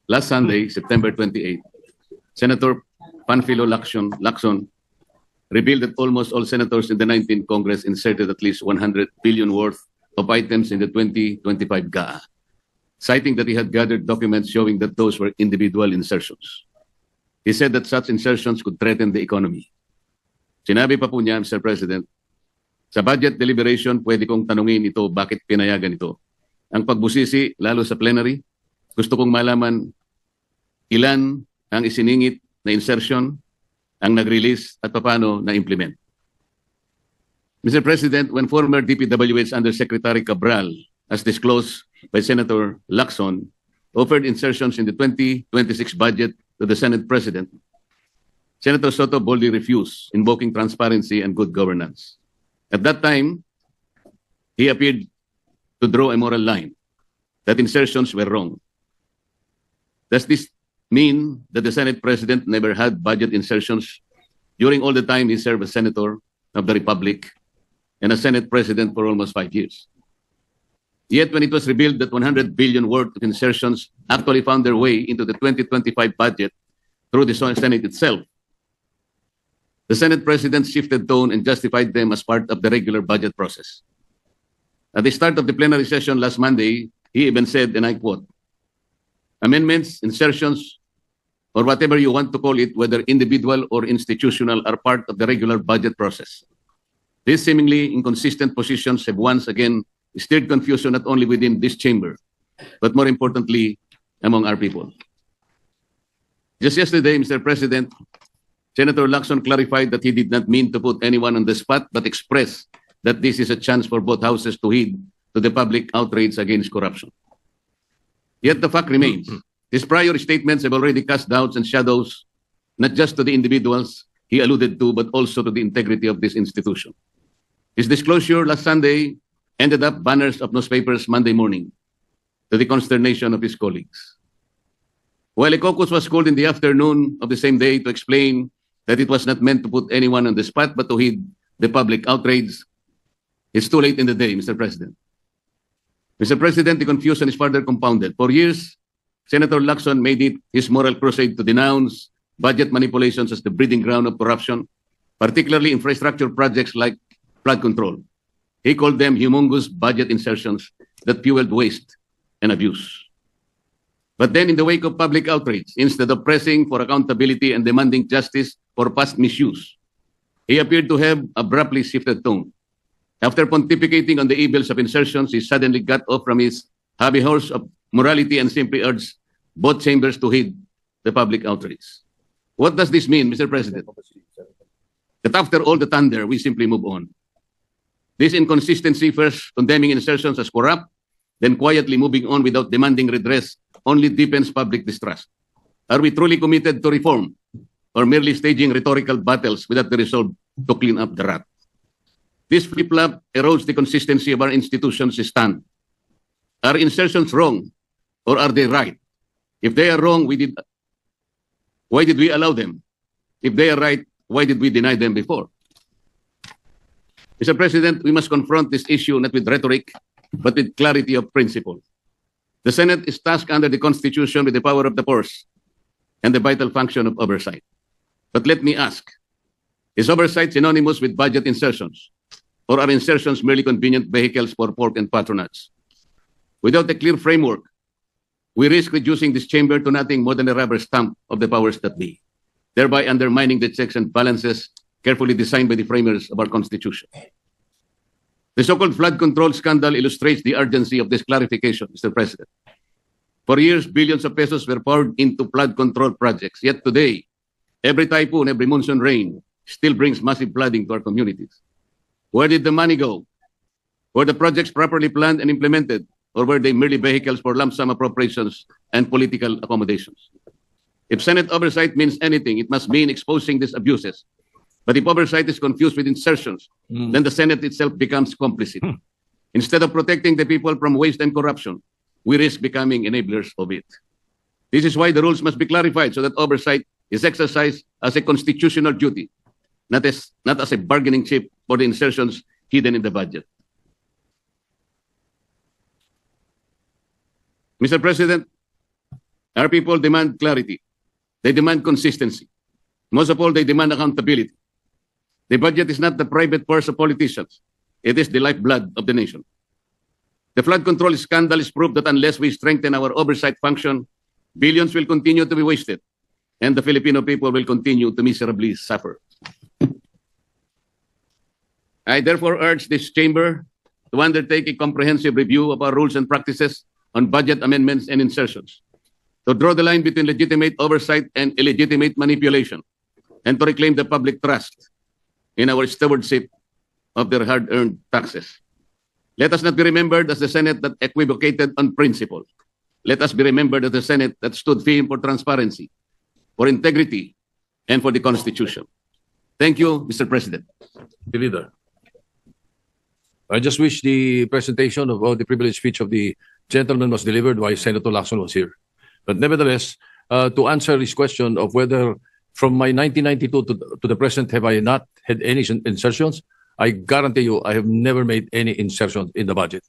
last Sunday, September 28, Senator Panfilo Lacson revealed that almost all senators in the 19th Congress inserted at least 100 billion worth of items in the 2025 GAA, citing that he had gathered documents showing that those were individual insertions. He said that such insertions could threaten the economy. Sinabi pa po niya, Mr. President, sa budget deliberation, pwede kong tanungin ito bakit pinayagan ito. Ang pagbusisi, lalo sa plenary, gusto kong malaman ilan ang isiningit na insertion, ang nag-release at paano na-implement. Mr. President, when former DPWH Undersecretary Cabral, as disclosed by Senator Lacson, offered insertions in the 2026 budget to the Senate President, Senator Soto boldly refused, invoking transparency and good governance. At that time, he appeared to draw a moral line that insertions were wrong. Does this mean that the Senate President never had budget insertions during all the time he served as Senator of the Republic and a Senate President for almost 5 years? Yet when it was revealed that 100 billion worth of insertions actually found their way into the 2025 budget through the Senate itself, the Senate President shifted tone and justified them as part of the regular budget process. At the start of the plenary session last Monday, he even said, and I quote, "Amendments, insertions, or whatever you want to call it, whether individual or institutional, are part of the regular budget process. These seemingly inconsistent positions have once again stirred confusion not only within this chamber, but more importantly, among our people." Just yesterday, Mr. President, Senator Lacson clarified that he did not mean to put anyone on the spot, but expressed that this is a chance for both houses to heed to the public outrage against corruption. Yet the fact remains, his prior statements have already cast doubts and shadows, not just to the individuals he alluded to, but also to the integrity of this institution. His disclosure last Sunday ended up banners of newspapers Monday morning, to the consternation of his colleagues. While a caucus was called in the afternoon of the same day to explain that it was not meant to put anyone on the spot, but to heed the public outrage, it's too late in the day, Mr. President. Mr. President, the confusion is further compounded. For years, Senator Lacson made it his moral crusade to denounce budget manipulations as the breeding ground of corruption, particularly infrastructure projects like flood control. He called them humongous budget insertions that fueled waste and abuse. But then in the wake of public outrage, instead of pressing for accountability and demanding justice for past misuse, he appeared to have abruptly shifted tone. After pontificating on the evils of insertions, he suddenly got off from his hobby horse of morality and simply urged both chambers to heed the public outrage. What does this mean, Mr. President? That after all the thunder, we simply move on. This inconsistency, first condemning insertions as corrupt, then quietly moving on without demanding redress, only deepens public distrust. Are we truly committed to reform, or merely staging rhetorical battles without the resolve to clean up the rat? This flip-flop erodes the consistency of our institutions' stand. Are insertions wrong, or are they right? If they are wrong, why did we allow them? If they are right, why did we deny them before? Mr. President, we must confront this issue not with rhetoric, but with clarity of principle. The Senate is tasked under the Constitution with the power of the purse and the vital function of oversight. But let me ask, is oversight synonymous with budget insertions? Or are insertions merely convenient vehicles for pork and patronage? Without a clear framework, we risk reducing this chamber to nothing more than a rubber stamp of the powers that be, thereby undermining the checks and balances carefully designed by the framers of our Constitution. The so-called flood control scandal illustrates the urgency of this clarification, Mr. President. For years, billions of pesos were poured into flood control projects. Yet today, every typhoon, every monsoon rain still brings massive flooding to our communities. Where did the money go? Were the projects properly planned and implemented, or were they merely vehicles for lump sum appropriations and political accommodations? If Senate oversight means anything, it must mean exposing these abuses. But if oversight is confused with insertions, then the Senate itself becomes complicit. Instead of protecting the people from waste and corruption, we risk becoming enablers of it. This is why the rules must be clarified so that oversight is exercised as a constitutional duty, not as a bargaining chip for the insertions hidden in the budget. Mr. President, Our people demand clarity. They demand consistency. Most of all, they demand accountability. The budget is not the private purse of politicians. It is the lifeblood of the nation. The flood control scandal is proof that unless we strengthen our oversight function, billions will continue to be wasted, and the Filipino people will continue to miserably suffer. I therefore urge this chamber to undertake a comprehensive review of our rules and practices on budget amendments and insertions, to draw the line between legitimate oversight and illegitimate manipulation, and to reclaim the public trust in our stewardship of their hard-earned taxes. Let us not be remembered as the Senate that equivocated on principle. Let us be remembered as the Senate that stood firm for transparency, for integrity, and for the Constitution. Thank you, Mr. President. The leader. I just wish the presentation of the privileged speech of the gentleman was delivered while Senator Lacson was here. But nevertheless, to answer his question of whether from my 1992 to the present have I not had any insertions, I guarantee you I have never made any insertions in the budget.